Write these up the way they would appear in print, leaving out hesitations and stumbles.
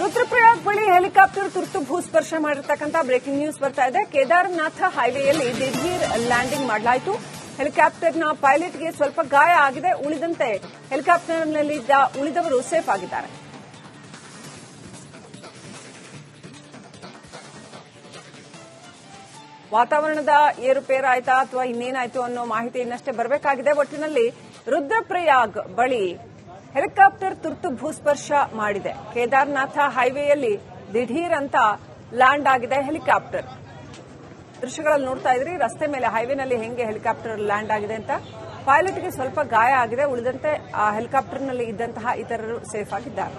ರುದ್ರಪ್ರಯಾಗ್ ಬಳಿ ಹೆಲಿಕಾಪ್ಟರ್ ತುರ್ತು ಭೂಸ್ಪರ್ಶ ಮಾಡಿರ್ತಕ್ಕಂಥ ಬ್ರೇಕಿಂಗ್ ನ್ಯೂಸ್ ಬರ್ತಾ ಇದೆ. ಕೇದಾರನಾಥ ಹೈವೇಯಲ್ಲಿ ದಿಢೀರ್ ಲ್ಯಾಂಡಿಂಗ್ ಮಾಡಲಾಯಿತು. ಹೆಲಿಕಾಪ್ಟರ್ನ ಪೈಲಟ್ಗೆ ಸ್ವಲ್ಪ ಗಾಯ ಆಗಿದೆ. ಉಳಿದಂತೆ ಹೆಲಿಕಾಪ್ಟರ್ನಲ್ಲಿದ್ದ ಉಳಿದವರು ಸೇಫ್ ಆಗಿದ್ದಾರೆ. ವಾತಾವರಣದ ಏರುಪೇರಾಯ್ತಾ ಅಥವಾ ಇನ್ನೇನಾಯ್ತು ಅನ್ನೋ ಮಾಹಿತಿ ಇನ್ನಷ್ಟೇ ಬರಬೇಕಾಗಿದೆ. ಒಟ್ಟಿನಲ್ಲಿ ರುದ್ರಪ್ರಯಾಗ್ ಬಳಿ ಹೆಲಿಕಾಪ್ಟರ್ ತುರ್ತು ಭೂಸ್ಪರ್ಶ ಮಾಡಿದೆ. ಕೇದಾರನಾಥ ಹೈವೇಯಲ್ಲಿ ದಿಢೀರ್ ಅಂತ ಲ್ಯಾಂಡ್ ಆಗಿದೆ ಹೆಲಿಕಾಪ್ಟರ್. ದೃಶ್ಯಗಳಲ್ಲಿ ನೋಡ್ತಾ ಇದ್ರಿ, ರಸ್ತೆ ಮೇಲೆ ಹೈವೇನಲ್ಲಿ ಹೆಂಗೆ ಹೆಲಿಕಾಪ್ಟರ್ ಲ್ಯಾಂಡ್ ಆಗಿದೆ ಅಂತ. ಪೈಲಟ್ಗೆ ಸ್ವಲ್ಪ ಗಾಯ ಆಗಿದೆ. ಉಳಿದಂತೆ ಆ ಹೆಲಿಕಾಪ್ಟರ್ನಲ್ಲಿ ಇದ್ದಂತಹ ಇತರರು ಸೇಫ್ ಆಗಿದ್ದಾರೆ.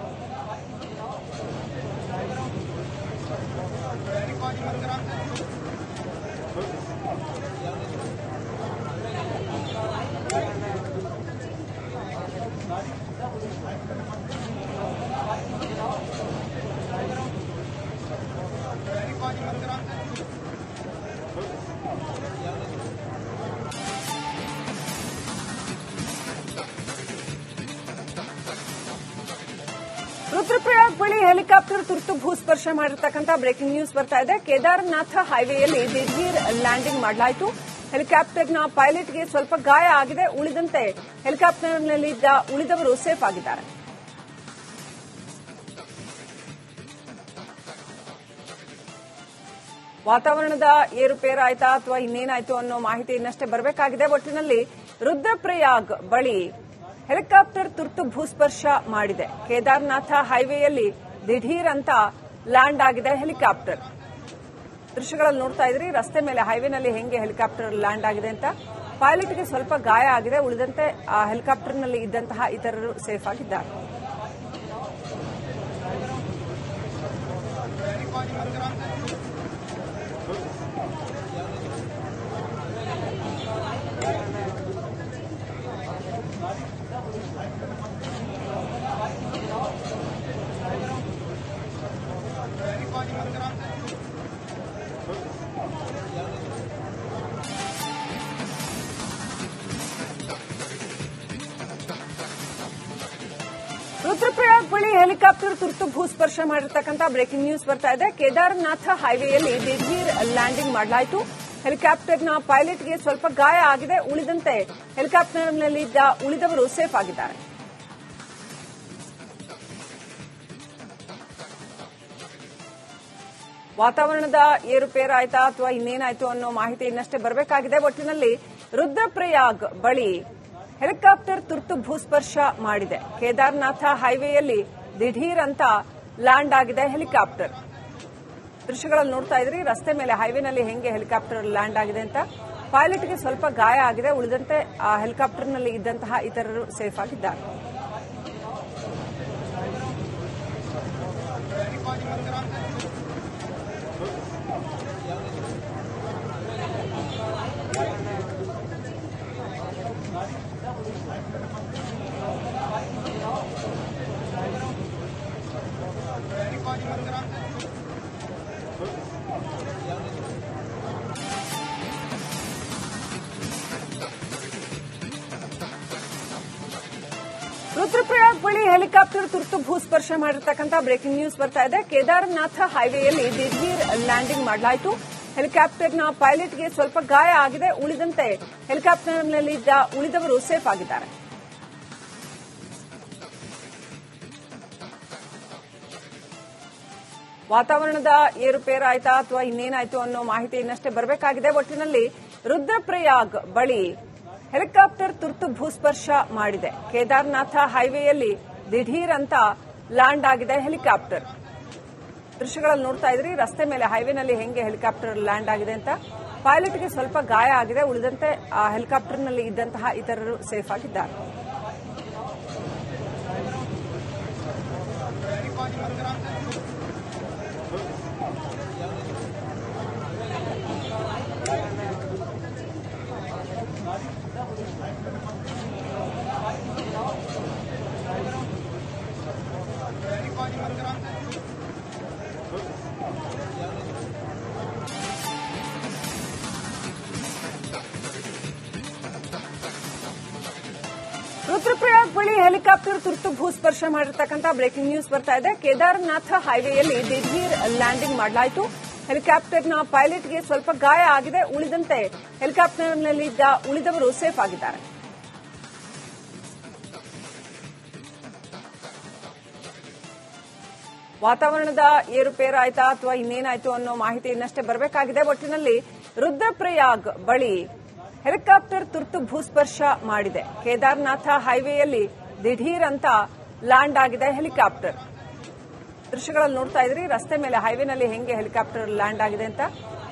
ರುದ್ರಪ್ರಯಾಗ್ ಬಳಿ ಹೆಲಿಕಾಪ್ಟರ್ ತುರ್ತು ಭೂಸ್ಪರ್ಶ ಮಾಡಿರ್ತಕ್ಕಂಥ ಬ್ರೇಕಿಂಗ್ ನ್ಯೂಸ್ ಬರ್ತಾ ಇದೆ. ಕೇದಾರನಾಥ ಹೈವೇಯಲ್ಲಿ ದಿಢೀರ್ ಲ್ಯಾಂಡಿಂಗ್ ಮಾಡಲಾಯಿತು. ಹೆಲಿಕಾಪ್ಟರ್ನ ಪೈಲಟ್ಗೆ ಸ್ವಲ್ಪ ಗಾಯ ಆಗಿದೆ. ಉಳಿದಂತೆ ಹೆಲಿಕಾಪ್ಟರ್ನಲ್ಲಿದ್ದ ಉಳಿದವರು ಸೇಫ್ ಆಗಿದ್ದಾರೆ. ವಾತಾವರಣದ ಏರುಪೇರಾಯ್ತಾ ಅಥವಾ ಇನ್ನೇನಾಯ್ತು ಅನ್ನೋ ಮಾಹಿತಿ ಇನ್ನಷ್ಟೇ ಬರಬೇಕಾಗಿದೆ. ಒಟ್ಟಿನಲ್ಲಿ ರುದ್ರಪ್ರಯಾಗ್ ಬಳಿ ಹೆಲಿಕಾಪ್ಟರ್ ತುರ್ತು ಭೂಸ್ಪರ್ಶ ಮಾಡಿದೆ. ಕೇದಾರನಾಥ ಹೈವೇಯಲ್ಲಿ ದಿಢೀರ್ ಅಂತ ಲ್ಯಾಂಡ್ ಆಗಿದೆ ಹೆಲಿಕಾಪ್ಟರ್. ದೃಶ್ಯಗಳಲ್ಲಿ ನೋಡ್ತಾ ಇದ್ರಿ, ರಸ್ತೆ ಮೇಲೆ ಹೈವೇನಲ್ಲಿ ಹೆಂಗೆ ಹೆಲಿಕಾಪ್ಟರ್ ಲ್ಯಾಂಡ್ ಆಗಿದೆ ಅಂತ. ಪೈಲಟ್ಗೆ ಸ್ವಲ್ಪ ಗಾಯ ಆಗಿದೆ. ಉಳಿದಂತೆ ಆ ಹೆಲಿಕಾಪ್ಟರ್ನಲ್ಲಿ ಇದ್ದಂತಹ ಇತರರು ಸೇಫ್ ಆಗಿದ್ದಾರೆ. ರುದ್ರಪ್ರಯಾಗ್ ಬಳಿ ಹೆಲಿಕಾಪ್ಟರ್ ತುರ್ತು ಭೂಸ್ಪರ್ಶ ಮಾಡಿರ್ತಕ್ಕಂಥ ಬ್ರೇಕಿಂಗ್ ನ್ಯೂಸ್ ಬರ್ತಾ ಇದೆ. ಕೇದಾರನಾಥ ಹೈವೇಯಲ್ಲಿ ದಿಢೀರ್ ಲ್ಯಾಂಡಿಂಗ್ ಮಾಡಲಾಯಿತು. ಹೆಲಿಕಾಪ್ಟರ್ನ ಪೈಲಟ್ಗೆ ಸ್ವಲ್ಪ ಗಾಯ ಆಗಿದೆ. ಉಳಿದಂತೆ ಹೆಲಿಕಾಪ್ಟರ್ನಲ್ಲಿದ್ದ ಉಳಿದವರು ಸೇಫ್ ಆಗಿದ್ದಾರೆ. ವಾತಾವರಣದ ಏರುಪೇರಾಯ್ತಾ ಅಥವಾ ಇನ್ನೇನಾಯ್ತು ಅನ್ನೋ ಮಾಹಿತಿ ಇನ್ನಷ್ಟೇ ಬರಬೇಕಾಗಿದೆ. ಒಟ್ಟಿನಲ್ಲಿ ರುದ್ರಪ್ರಯಾಗ್ ಬಳಿ ಹೆಲಿಕಾಪ್ಟರ್ ತುರ್ತು ಭೂಸ್ಪರ್ಶ ಮಾಡಿದೆ. ಕೇದಾರನಾಥ ಹೈವೇಯಲ್ಲಿ ದಿಢೀರ್ ಅಂತ ಲ್ಯಾಂಡ್ ಆಗಿದೆ ಹೆಲಿಕಾಪ್ಟರ್. ದೃಶ್ಯಗಳಲ್ಲಿ ನೋಡ್ತಾ ಇದ್ರಿ, ರಸ್ತೆ ಮೇಲೆ ಹೈವೇನಲ್ಲಿ ಹೆಂಗೆ ಹೆಲಿಕಾಪ್ಟರ್ ಲ್ಯಾಂಡ್ ಆಗಿದೆ ಅಂತ. ಪೈಲಟ್ಗೆ ಸ್ವಲ್ಪ ಗಾಯ ಆಗಿದೆ. ಉಳಿದಂತೆ ಆ ಹೆಲಿಕಾಪ್ಟರ್ನಲ್ಲಿ ಇದ್ದಂತಹ ಇತರರು ಸೇಫ್ ಆಗಿದ್ದಾರೆ. ರುದ್ರಪ್ರಯಾಗ್ ಬಳಿ ಹೆಲಿಕಾಪ್ಟರ್ ತುರ್ತು ಭೂಸ್ಪರ್ಶ ಮಾಡಿರ್ತಕ್ಕಂಥ ಬ್ರೇಕಿಂಗ್ ನ್ಯೂಸ್ ಬರ್ತಾ ಇದೆ. ಕೇದಾರನಾಥ ಹೈವೇಯಲ್ಲಿ ದಿಢೀರ್ ಲ್ಯಾಂಡಿಂಗ್ ಮಾಡಲಾಯಿತು. ಹೆಲಿಕಾಪ್ಟರ್ನ ಪೈಲಟ್ಗೆ ಸ್ವಲ್ಪ ಗಾಯ ಆಗಿದೆ. ಉಳಿದಂತೆ ಹೆಲಿಕಾಪ್ಟರ್ನಲ್ಲಿದ್ದ ಉಳಿದವರು ಸೇಫ್ ಆಗಿದ್ದಾರೆ. ವಾತಾವರಣದ ಏರುಪೇರಾಯ್ತಾ ಅಥವಾ ಇನ್ನೇನಾಯ್ತು ಅನ್ನೋ ಮಾಹಿತಿ ಇನ್ನಷ್ಟೇ ಬರಬೇಕಾಗಿದೆ. ಒಟ್ಟಿನಲ್ಲಿ ರುದ್ರಪ್ರಯಾಗ್ ಬಳಿ ಹೆಲಿಕಾಪ್ಟರ್ ತುರ್ತು ಭೂಸ್ಪರ್ಶ ಮಾಡಿದೆ. ಕೇದಾರನಾಥ ಹೈವೇಯಲ್ಲಿ ದಿಢೀರ್ ಅಂತ ಲ್ಯಾಂಡ್ ಆಗಿದೆ ಹೆಲಿಕಾಪ್ಟರ್. ದೃಶ್ಯಗಳಲ್ಲಿ ನೋಡ್ತಾ ಇದ್ರಿ, ರಸ್ತೆ ಮೇಲೆ ಹೈವೇನಲ್ಲಿ ಹೆಂಗೆ ಹೆಲಿಕಾಪ್ಟರ್ ಲ್ಯಾಂಡ್ ಆಗಿದೆ ಅಂತ. ಪೈಲಟ್ಗೆ ಸ್ವಲ್ಪ ಗಾಯ ಆಗಿದೆ. ಉಳಿದಂತೆ ಆ ಹೆಲಿಕಾಪ್ಟರ್ನಲ್ಲಿ ಇದ್ದಂತಹ ಇತರರು ಸೇಫ್ ಆಗಿದ್ದಾರೆ. ರುದ್ರಪ್ರಯಾಗ್ ಬಳಿ ಹೆಲಿಕಾಪ್ಟರ್ ತುರ್ತು ಭೂಸ್ಪರ್ಶ ಮಾಡಿರ್ತಕ್ಕಂಥ ಬ್ರೇಕಿಂಗ್ ನ್ಯೂಸ್ ಬರ್ತಾ ಇದೆ. ಕೇದಾರನಾಥ ಹೈವೇಯಲ್ಲಿ ದಿಢೀರ್ ಲ್ಯಾಂಡಿಂಗ್ ಮಾಡಲಾಯಿತು. ಹೆಲಿಕಾಪ್ಟರ್ನ ಪೈಲಟ್ಗೆ ಸ್ವಲ್ಪ ಗಾಯ ಆಗಿದೆ. ಉಳಿದಂತೆ ಹೆಲಿಕಾಪ್ಟರ್ನಲ್ಲಿದ್ದ ಉಳಿದವರು ಸೇಫ್ ಆಗಿದ್ದಾರೆ. ವಾತಾವರಣದ ಏರುಪೇರಾಯ್ತಾ ಅಥವಾ ಇನ್ನೇನಾಯ್ತು ಅನ್ನೋ ಮಾಹಿತಿ ಇನ್ನಷ್ಟೇ ಬರಬೇಕಾಗಿದೆ. ಒಟ್ಟಿನಲ್ಲಿ ರುದ್ರಪ್ರಯಾಗ್ ಬಳಿ ಹೆಲಿಕಾಪ್ಟರ್ ತುರ್ತು ಭೂಸ್ಪರ್ಶ ಮಾಡಿದೆ. ಕೇದಾರನಾಥ ಹೈವೇಯಲ್ಲಿ ದಿಢೀರ್ ಅಂತ ಲ್ಯಾಂಡ್ ಆಗಿದೆ ಹೆಲಿಕಾಪ್ಟರ್. ದೃಶ್ಯಗಳಲ್ಲಿ ನೋಡ್ತಾ ಇದ್ರಿ, ರಸ್ತೆ ಮೇಲೆ ಹೈವೇನಲ್ಲಿ ಹೆಂಗೆ ಹೆಲಿಕಾಪ್ಟರ್ ಲ್ಯಾಂಡ್ ಆಗಿದೆ ಅಂತ.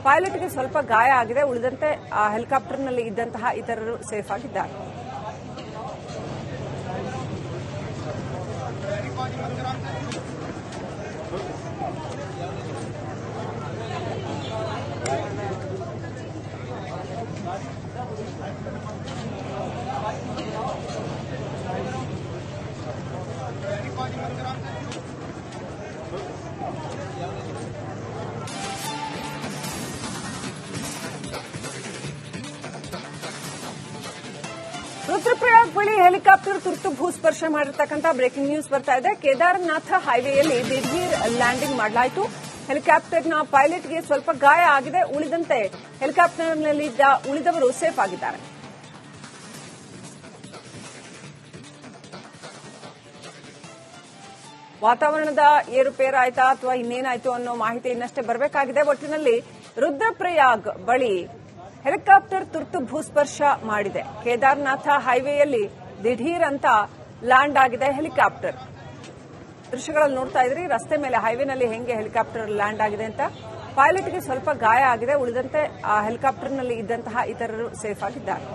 ಪೈಲಟ್ಗೆ ಸ್ವಲ್ಪ ಗಾಯ ಆಗಿದೆ. ಉಳಿದಂತೆ ಆ ಹೆಲಿಕಾಪ್ಟರ್ನಲ್ಲಿ ಇದ್ದಂತಹ ಇತರರು ಸೇಫ್ ಆಗಿದ್ದಾರೆ. ರುದ್ರಪ್ರಯಾಗ್ ಬಳಿ ಹೆಲಿಕಾಪ್ಟರ್ ತುರ್ತು ಭೂಸ್ಪರ್ಶ ಮಾಡಿರ್ತಕ್ಕಂಥ ಬ್ರೇಕಿಂಗ್ ನ್ಯೂಸ್ ಬರ್ತಾ ಇದೆ. ಕೇದಾರನಾಥ ಹೈವೇಯಲ್ಲಿ ದಿಢೀರ್ ಲ್ಯಾಂಡಿಂಗ್ ಮಾಡಲಾಯಿತು. ಹೆಲಿಕಾಪ್ಟರ್ನ ಪೈಲಟ್ಗೆ ಸ್ವಲ್ಪ ಗಾಯ ಆಗಿದೆ. ಉಳಿದಂತೆ ಹೆಲಿಕಾಪ್ಟರ್ನಲ್ಲಿದ್ದ ಉಳಿದವರು ಸೇಫ್ ಆಗಿದ್ದಾರೆ. ವಾತಾವರಣದ ಏರುಪೇರಾಯ್ತಾ ಅಥವಾ ಇನ್ನೇನಾಯ್ತು ಅನ್ನೋ ಮಾಹಿತಿ ಇನ್ನಷ್ಟೇ ಬರಬೇಕಾಗಿದೆ. ಒಟ್ಟಿನಲ್ಲಿ ರುದ್ರಪ್ರಯಾಗ್ ಬಳಿ ಹೆಲಿಕಾಪ್ಟರ್ ತುರ್ತು ಭೂಸ್ಪರ್ಶ ಮಾಡಿದೆ. ಕೇದಾರನಾಥ ಹೈವೇಯಲ್ಲಿ ದಿಢೀರ್ ಅಂತ ಲ್ಯಾಂಡ್ ಆಗಿದೆ ಹೆಲಿಕಾಪ್ಟರ್. ದೃಶ್ಯಗಳಲ್ಲಿ ನೋಡ್ತಾ ಇದ್ರಿ, ರಸ್ತೆ ಮೇಲೆ ಹೈವೇನಲ್ಲಿ ಹೆಂಗೆ ಹೆಲಿಕಾಪ್ಟರ್ ಲ್ಯಾಂಡ್ ಆಗಿದೆ ಅಂತ. ಪೈಲಟ್ಗೆ ಸ್ವಲ್ಪ ಗಾಯ ಆಗಿದೆ. ಉಳಿದಂತೆ ಆ ಹೆಲಿಕಾಪ್ಟರ್ನಲ್ಲಿ ಇದ್ದಂತಹ ಇತರರು ಸೇಫ್ ಆಗಿದ್ದಾರೆ.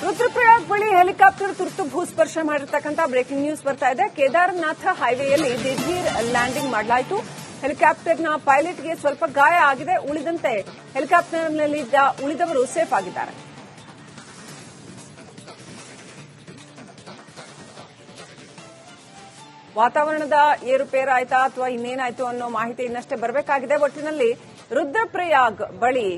ರುದ್ರಪ್ರಯಾಗ್ ಬಳಿ ಹೆಲಿಕಾಪ್ಟರ್ ತುರ್ತು ಭೂಸ್ಪರ್ಶ ಮಾಡಿರ್ತಕ್ಕಂಥ ಬ್ರೇಕಿಂಗ್ ನ್ಯೂಸ್ ಬರ್ತಾ ಇದೆ. ಕೇದಾರನಾಥ ಹೈವೇಯಲ್ಲಿ ದಿಢೀರ್ ಲ್ಯಾಂಡಿಂಗ್ ಮಾಡಲಾಯಿತು. ಹೆಲಿಕಾಪ್ಟರ್ನ ಪೈಲಟ್ಗೆ ಸ್ವಲ್ಪ ಗಾಯ ಆಗಿದೆ. ಉಳಿದಂತೆ ಹೆಲಿಕಾಪ್ಟರ್ನಲ್ಲಿದ್ದ ಉಳಿದವರು ಸೇಫ್ ಆಗಿದ್ದಾರೆ. ವಾತಾವರಣದ ಏರುಪೇರಾಯ್ತಾ ಅಥವಾ ಇನ್ನೇನಾಯ್ತು ಅನ್ನೋ ಮಾಹಿತಿ ಇನ್ನಷ್ಟೇ ಬರಬೇಕಾಗಿದೆ. ಒಟ್ಟಿನಲ್ಲಿ ರುದ್ರಪ್ರಯಾಗ್ ಬಳಿ